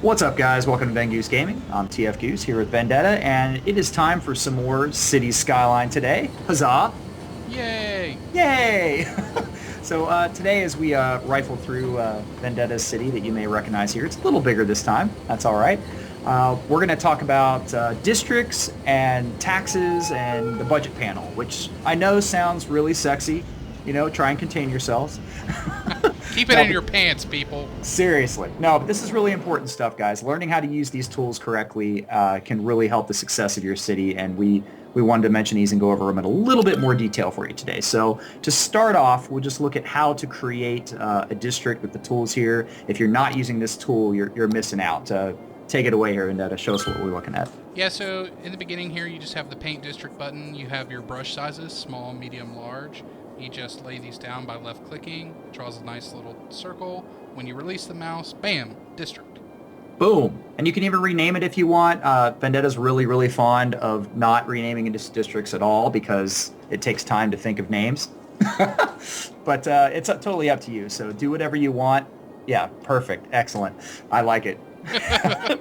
What's up, guys? Welcome to TFGoose Gaming. I'm TFGoose here with Vendetta, and it is time for some more Cities Skyline today. Huzzah! Yay! Yay! Today, as we rifle through Vendetta's city that you may recognize here, it's a little bigger this time. That's all right. We're going to talk about districts and taxes and the budget panel, which I know sounds really sexy. Try and contain yourselves. Keep it No, in but your pants, people. seriously. No, but this is really important stuff, guys. Learning how to use these tools correctly can really help the success of your city, and we wanted to mention these and go over them in a little bit more detail for you today. So to start off, we'll just look at how to create a district with the tools here. If you're not using this tool, you're missing out. Take it away here and show us what we're looking at. Yeah, so in the beginning here, you just have the paint district button. You have your brush sizes, small, medium, large. You just lay these down by left clicking. It draws a nice little circle. When you release the mouse, bam, district. Boom. And you can even rename it if you want. Vendetta's really, really fond of not renaming into districts at all because it takes time to think of names. But it's totally up to you. So do whatever you want. Yeah, perfect. Excellent. I like it.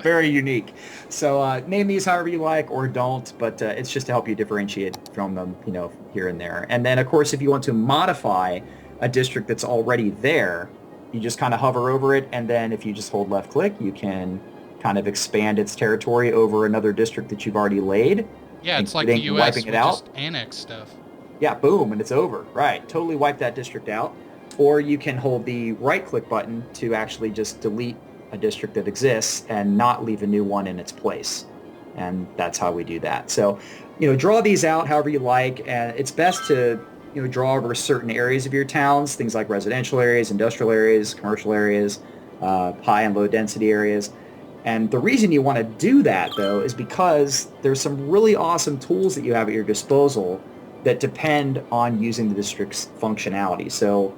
Very unique. So name these however you like or don't, but it's just to help you differentiate from them, here and there. And then, of course, if you want to modify a district that's already there, you just kind of hover over it, and then if you just hold left click, you can kind of expand its territory over another district that you've already laid, Yeah, it's like the including U.S. wiping it We out. just annex stuff. Yeah, boom, and it's over. Right, totally wipe that district out. Or you can hold the right-click button to actually just delete a district that exists and not leave a new one in its place. And that's how we do that. So, draw these out however you like, and it's best to, draw over certain areas of your towns, things like residential areas, industrial areas, commercial areas, high and low density areas. And the reason you want to do that, though, is because there's some really awesome tools that you have at your disposal that depend on using the district's functionality. So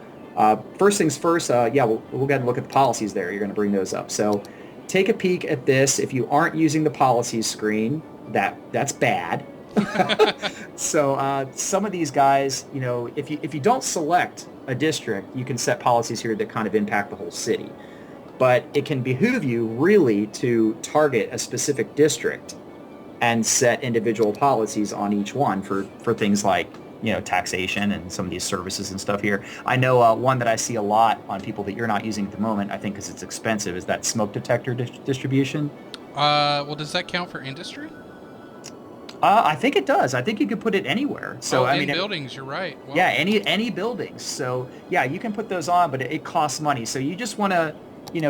first things first, we'll go ahead and look at the policies there. You're going to bring those up. So take a peek at this. If you aren't using the policies screen, that's bad. So some of these guys, if you don't select a district, you can set policies here that kind of impact the whole city. But it can behoove you really to target a specific district and set individual policies on each one for things like, taxation and some of these services and stuff here. I know one that I see a lot on people that you're not using at the moment, I think because it's expensive, is that smoke detector distribution. Well, does that count for industry? I think it does. I think you could put it anywhere. So Oh, I in mean, buildings, you're right. Wow. yeah, any buildings. So yeah, you can put those on, but it costs money. So you just want to,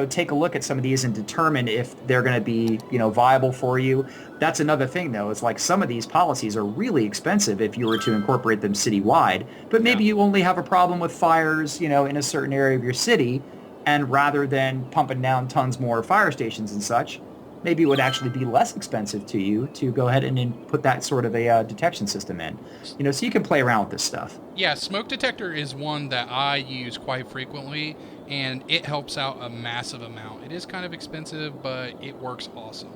take a look at some of these and determine if they're going to be, viable for you. That's another thing, though. It's like some of these policies are really expensive if you were to incorporate them citywide, but maybe Yeah. you only have a problem with fires, in a certain area of your city, and rather than pumping down tons more fire stations and such, maybe it would actually be less expensive to you to go ahead and put that sort of a detection system in. So you can play around with this stuff. Yeah, smoke detector is one that I use quite frequently, and it helps out a massive amount. It is kind of expensive, but it works awesome.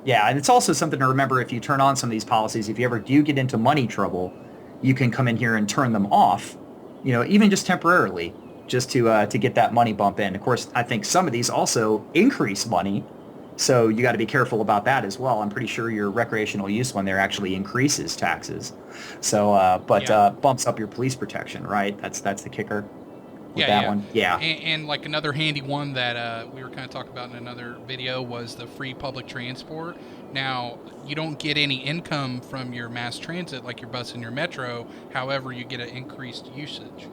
Yeah, and it's also something to remember if you turn on some of these policies, if you ever do get into money trouble, you can come in here and turn them off, even just temporarily, just to get that money bump in. Of course, I think some of these also increase money, so you got to be careful about that as well. I'm pretty sure your recreational use one there actually increases taxes, so Yeah. bumps up your police protection, right? That's the kicker with Yeah, that yeah. one. Yeah. And like another handy one that we were kind of talking about in another video was the free public transport. Now, you don't get any income from your mass transit like your bus and your metro. However, you get an increased usage.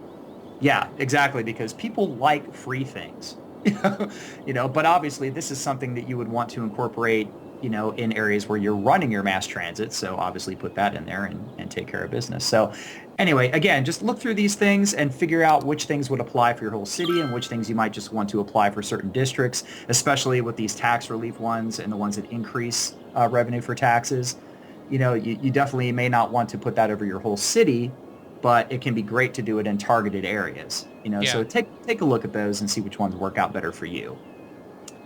Yeah, exactly, because people like free things. But obviously this is something that you would want to incorporate, in areas where you're running your mass transit. So obviously put that in there and take care of business. So anyway, again, just look through these things and figure out which things would apply for your whole city and which things you might just want to apply for certain districts, especially with these tax relief ones and the ones that increase revenue for taxes. You definitely may not want to put that over your whole city, but it can be great to do it in targeted areas. Yeah. So take a look at those and see which ones work out better for you.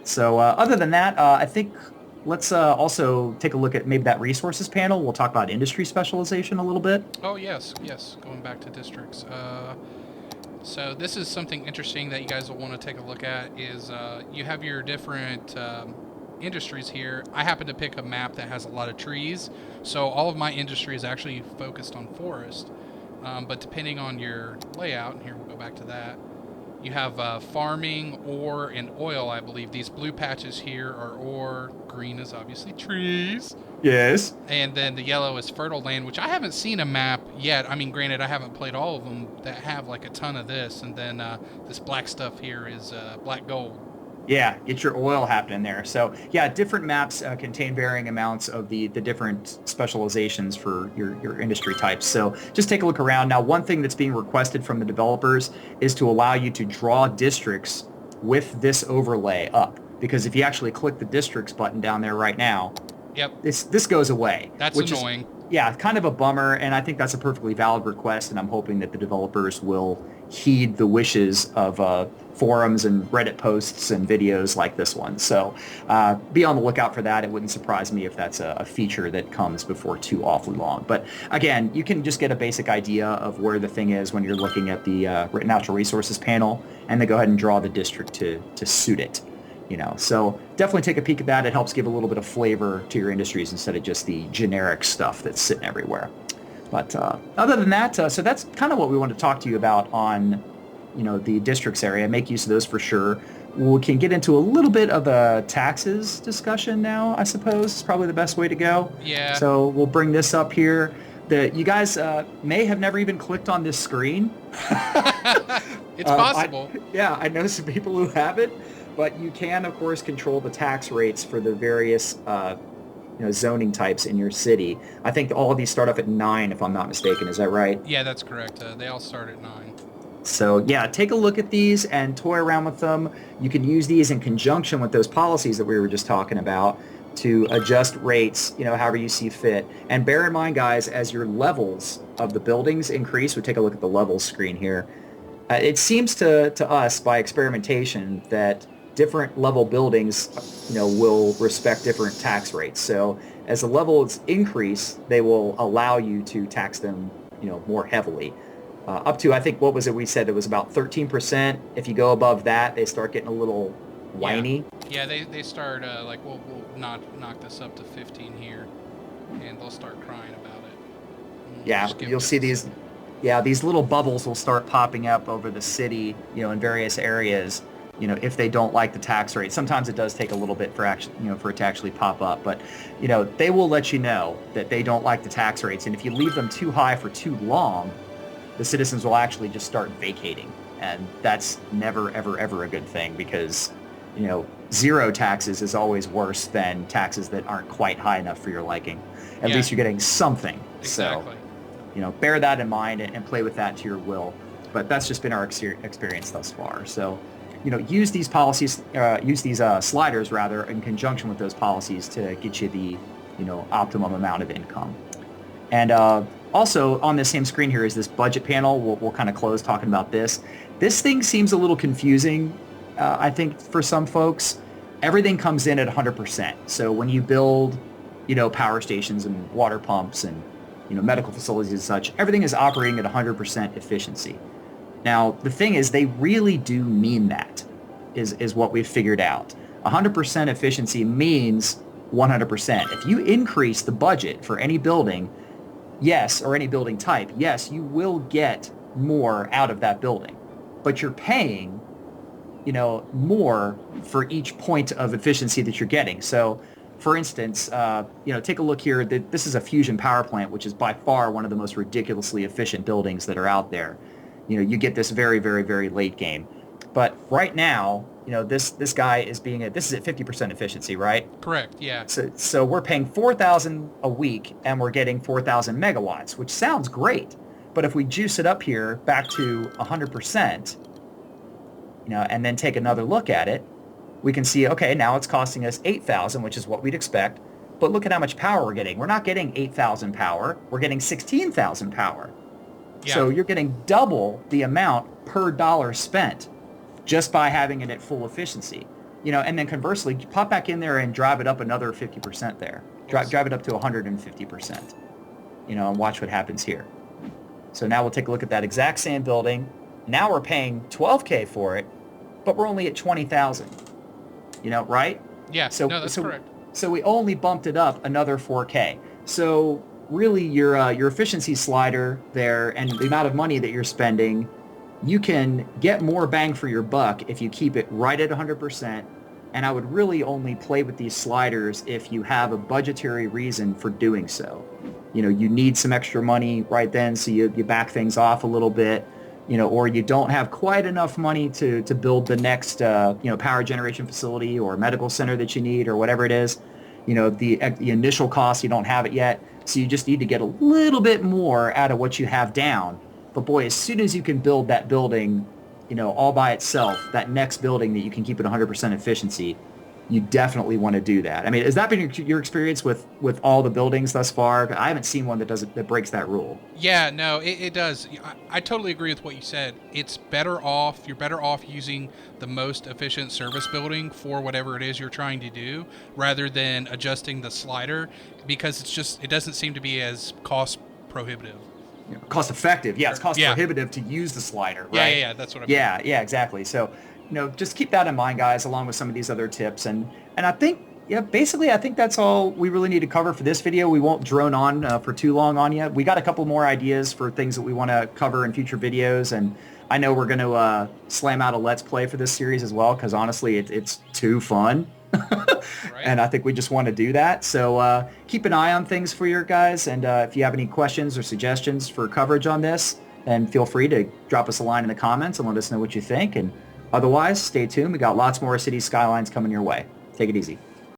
So other than that, I think let's also take a look at maybe that resources panel. We'll talk about industry specialization a little bit. Oh, yes, yes. Going back to districts. So this is something interesting that you guys will want to take a look at is you have your different industries here. I happen to pick a map that has a lot of trees, so all of my industry is actually focused on forest. But depending on your layout, and here we'll go back to that, you have farming, ore, and oil, I believe. These blue patches here are ore. Green is obviously trees. Yes. And then the yellow is fertile land, which I haven't seen a map yet. I mean, granted, I haven't played all of them that have like a ton of this. And then this black stuff here is black gold. Yeah, get your oil happening there. So yeah, different maps contain varying amounts of the different specializations for your industry types. So just take a look around. Now, one thing that's being requested from the developers is to allow you to draw districts with this overlay up. Because if you actually click the districts button down there right now, Yep. this goes away. That's which annoying. Yeah, kind of a bummer, and I think that's a perfectly valid request, and I'm hoping that the developers will heed the wishes of forums and Reddit posts and videos like this one. So be on the lookout for that. It wouldn't surprise me if that's a feature that comes before too awfully long. But again, you can just get a basic idea of where the thing is when you're looking at the natural resources panel, and then go ahead and draw the district to suit it. So definitely take a peek at that. It helps give a little bit of flavor to your industries instead of just the generic stuff that's sitting everywhere. But other than that, so that's kind of what we wanted to talk to you about on, the districts area. Make use of those for sure. We can get into a little bit of a taxes discussion now, I suppose. It's probably the best way to go. Yeah. So we'll bring this up here. You guys may have never even clicked on this screen. It's possible. I know some people who haven't. But you can, of course, control the tax rates for the various zoning types in your city. I think all of these start off at 9, if I'm not mistaken. Is that right? Yeah, that's correct. They all start at 9. So, yeah, take a look at these and toy around with them. You can use these in conjunction with those policies that we were just talking about to adjust rates, however you see fit. And bear in mind, guys, as your levels of the buildings increase, we take a look at the levels screen here. It seems to us by experimentation that different level buildings, will respect different tax rates. So as the levels increase, they will allow you to tax them, more heavily. Up to, I think, what was it we said? It was about 13%. If you go above that, they start getting a little whiny. Yeah, they start, we'll knock this up to 15 here, and they'll start crying about it. Yeah, you'll see these little bubbles will start popping up over the city, in various areas. If they don't like the tax rate. Sometimes it does take a little bit for it to actually pop up, but they will let you know that they don't like the tax rates, and if you leave them too high for too long, the citizens will actually just start vacating, and that's never ever ever a good thing, because zero taxes is always worse than taxes that aren't quite high enough for your liking. At least you're getting something. Exactly. So bear that in mind and play with that to your will. But that's just been our experience thus far. So use these policies, use these sliders rather, in conjunction with those policies to get you the, optimum amount of income. And also on this same screen here is this budget panel. We'll kind of close talking about this. This thing seems a little confusing, I think, for some folks. Everything comes in at 100%. So when you build, power stations and water pumps and, medical facilities and such, everything is operating at 100% efficiency. Now, the thing is, they really do mean that, is what we've figured out. 100% efficiency means 100%. If you increase the budget for any building, yes, or any building type, yes, you will get more out of that building. But you're paying, more for each point of efficiency that you're getting. So, for instance, take a look here. This is a fusion power plant, which is by far one of the most ridiculously efficient buildings that are out there. You get this very, very, very late game. But right now, this guy is this is at 50% efficiency, right? Correct, yeah. So we're paying $4,000 a week, and we're getting 4,000 megawatts, which sounds great. But if we juice it up here back to 100%, and then take another look at it, we can see, okay, now it's costing us 8,000, which is what we'd expect. But look at how much power we're getting. We're not getting 8,000 power. We're getting 16,000 power. Yeah. So you're getting double the amount per dollar spent just by having it at full efficiency. And then conversely, pop back in there and drive it up another 50% there. Drive it up to 150%, and watch what happens here. So now we'll take a look at that exact same building. Now we're paying $12K for it, but we're only at 20,000, right? Yeah, So no, that's correct. so we only bumped it up another 4K. So really your efficiency slider there and the amount of money that you're spending, you can get more bang for your buck if you keep it right at 100%. And I would really only play with these sliders if you have a budgetary reason for doing so. You need some extra money right then, so you back things off a little bit, or you don't have quite enough money to build the next, power generation facility or medical center that you need or whatever it is. The initial cost, you don't have it yet. So you just need to get a little bit more out of what you have down. But boy, as soon as you can build that building, all by itself, that next building that you can keep at 100% efficiency, you definitely want to do that. I mean, has that been your experience with all the buildings thus far? I haven't seen one that breaks that rule. Yeah, no, it does. I totally agree with what you said. It's better off, you're better off using the most efficient service building for whatever it is you're trying to do rather than adjusting the slider, because it doesn't seem to be as cost prohibitive. Cost effective. Yeah, it's cost Yeah. prohibitive to use the slider, right? Yeah, that's what I mean. Yeah, exactly. So, just keep that in mind, guys, along with some of these other tips. And I think, basically, I think that's all we really need to cover for this video. We won't drone on for too long on you. We got a couple more ideas for things that we want to cover in future videos. And I know we're going to slam out a Let's Play for this series as well, because honestly, it's too fun. Right. And I think we just want to do that. So keep an eye on things for your guys. And if you have any questions or suggestions for coverage on this, then feel free to drop us a line in the comments and let us know what you think. And otherwise, stay tuned. We got lots more Cities Skylines coming your way. Take it easy.